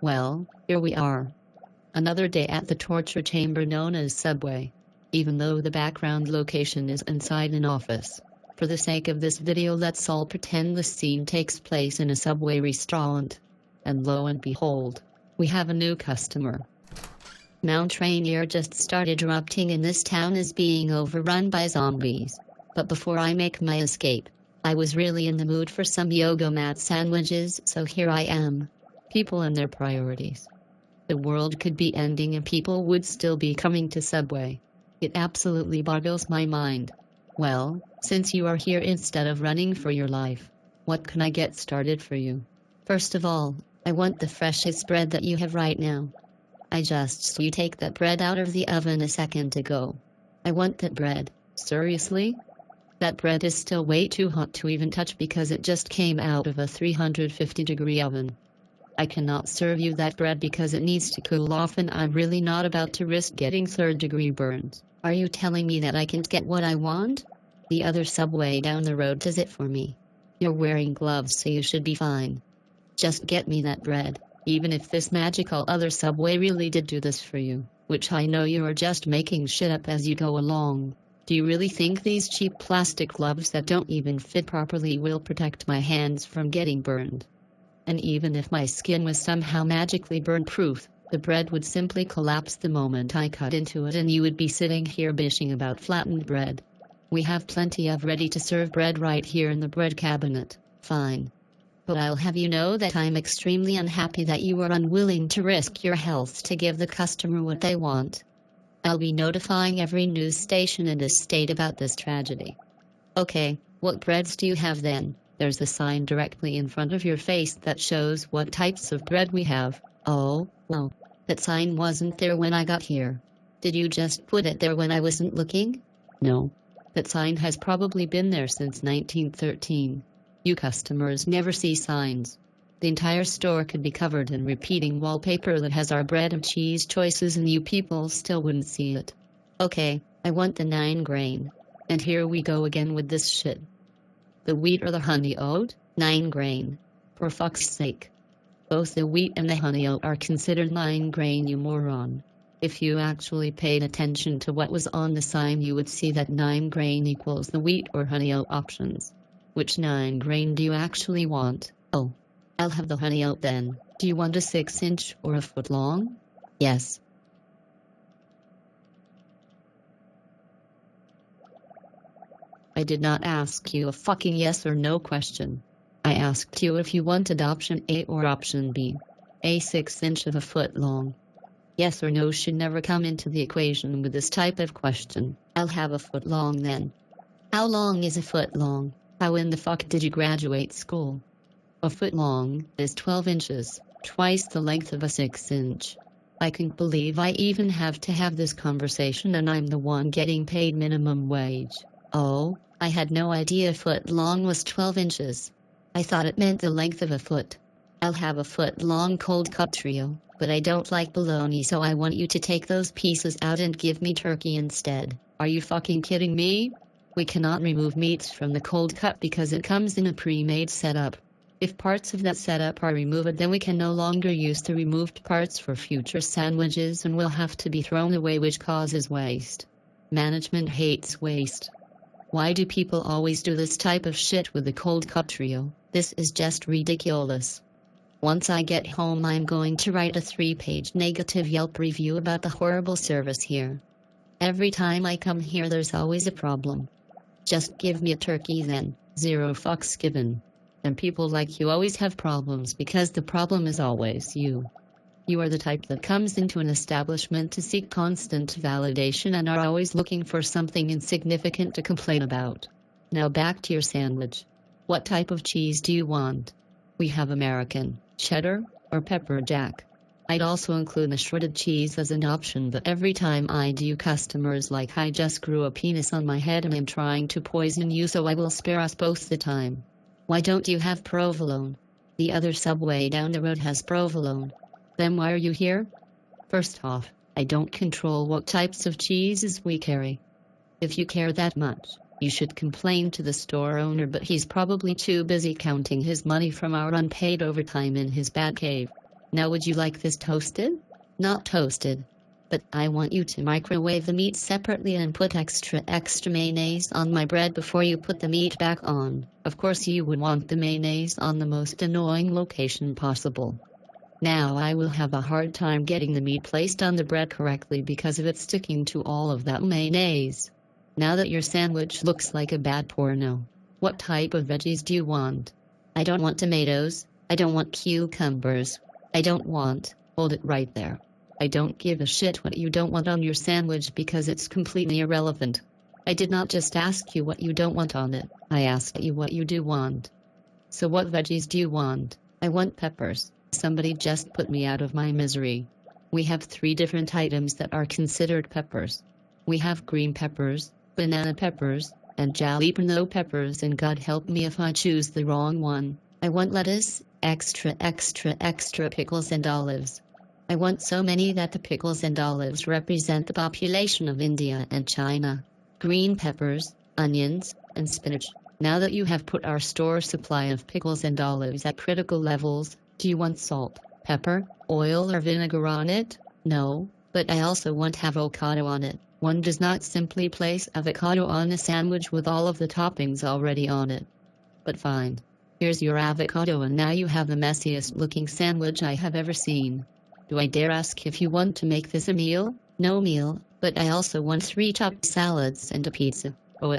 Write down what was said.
Well, here we are. Another day at the torture chamber known as Subway. Even though the background location is inside an office. For the sake of this video, let's all pretend the scene takes place in a Subway restaurant. And lo and behold, we have a new customer. Mount Rainier just started erupting and this town is being overrun by zombies. But before I make my escape, I was really in the mood for some yoga mat sandwiches, so here I am. People and their priorities. The world could be ending and people would still be coming to Subway. It absolutely boggles my mind. Well, since you are here instead of running for your life, what can I get started for you? First of all, I want the freshest bread that you have right now. I just saw you take that bread out of the oven a second ago. I want that bread. Seriously? That bread is still way too hot to even touch because it just came out of a 350-degree oven. I cannot serve you that bread because it needs to cool off and I'm really not about to risk getting third-degree burns. Are you telling me that I can't get what I want? The other Subway down the road does it for me. You're wearing gloves, so you should be fine. Just get me that bread, even if this magical other Subway really did do this for you, which I know you are just making shit up as you go along. Do you really think these cheap plastic gloves that don't even fit properly will protect my hands from getting burned? And even if my skin was somehow magically burn-proof, the bread would simply collapse the moment I cut into it and you would be sitting here bitching about flattened bread. We have plenty of ready-to-serve bread right here in the bread cabinet. Fine. But I'll have you know that I'm extremely unhappy that you are unwilling to risk your health to give the customer what they want. I'll be notifying every news station in this state about this tragedy. Okay, what breads do you have then? There's a sign directly in front of your face that shows what types of bread we have. Oh, well, that sign wasn't there when I got here. Did you just put it there when I wasn't looking? No. That sign has probably been there since 1913. You customers never see signs. The entire store could be covered in repeating wallpaper that has our bread and cheese choices and you people still wouldn't see it. Okay, I want the 9-grain. And here we go again with this shit. The wheat or the honey oat? 9-grain. For fuck's sake. Both the wheat and the honey oat are considered 9-grain, you moron. If you actually paid attention to what was on the sign, you would see that 9-grain equals the wheat or honey oat options. Which 9-grain do you actually want? Oh, I'll have the honey oat then. Do you want a 6-inch or a foot long? Yes. I did not ask you a fucking yes or no question. I asked you if you wanted option A or option B. A 6-inch of a foot long. Yes or no should never come into the equation with this type of question. I'll have a foot long then. How long is a foot long? How in the fuck did you graduate school? A foot long is 12 inches, twice the length of a 6-inch. I can't believe I even have to have this conversation and I'm the one getting paid minimum wage. Oh, I had no idea a foot long was 12 inches. I thought it meant the length of a foot. I'll have a foot long cold cut trio, but I don't like bologna, so I want you to take those pieces out and give me turkey instead. Are you fucking kidding me? We cannot remove meats from the cold cut because it comes in a pre-made setup. If parts of that setup are removed, then we can no longer use the removed parts for future sandwiches and will have to be thrown away, which causes waste. Management hates waste. Why do people always do this type of shit with the cold cut trio? This is just ridiculous. Once I get home, I'm going to write a 3-page negative Yelp review about the horrible service here. Every time I come here, there's always a problem. Just give me a turkey then, 0 fucks given. And people like you always have problems because the problem is always you. You are the type that comes into an establishment to seek constant validation and are always looking for something insignificant to complain about. Now back to your sandwich. What type of cheese do you want? We have American, cheddar, or pepper jack. I'd also include the shredded cheese as an option, but every time I do, customers like I just grew a penis on my head and I'm trying to poison you, so I will spare us both the time. Why don't you have provolone? The other Subway down the road has provolone. Then why are you here? First off, I don't control what types of cheeses we carry. If you care that much, you should complain to the store owner, but he's probably too busy counting his money from our unpaid overtime in his bat cave. Now would you like this toasted? Not toasted. But I want you to microwave the meat separately and put extra mayonnaise on my bread before you put the meat back on. Of course you would want the mayonnaise on the most annoying location possible. Now I will have a hard time getting the meat placed on the bread correctly because of it sticking to all of that mayonnaise. Now that your sandwich looks like a bad porno, what type of veggies do you want? I don't want tomatoes. I don't want cucumbers. I don't want... Hold it right there. I don't give a shit what you don't want on your sandwich because it's completely irrelevant. I did not just ask you what you don't want on it, I asked you what you do want. So what veggies do you want? I want peppers. Somebody just put me out of my misery. We have 3 different items that are considered peppers. We have green peppers, banana peppers, and jalapeno peppers, and God help me if I choose the wrong one. I want lettuce, extra pickles and olives. I want so many that the pickles and olives represent the population of India and China. Green peppers, onions, and spinach. Now that you have put our store supply of pickles and olives at critical levels, do you want salt, pepper, oil or vinegar on it? No, but I also want avocado on it. One does not simply place avocado on a sandwich with all of the toppings already on it. But fine. Here's your avocado, and now you have the messiest looking sandwich I have ever seen. Do I dare ask if you want to make this a meal? No meal, but I also want 3 chopped salads and a pizza. Oh,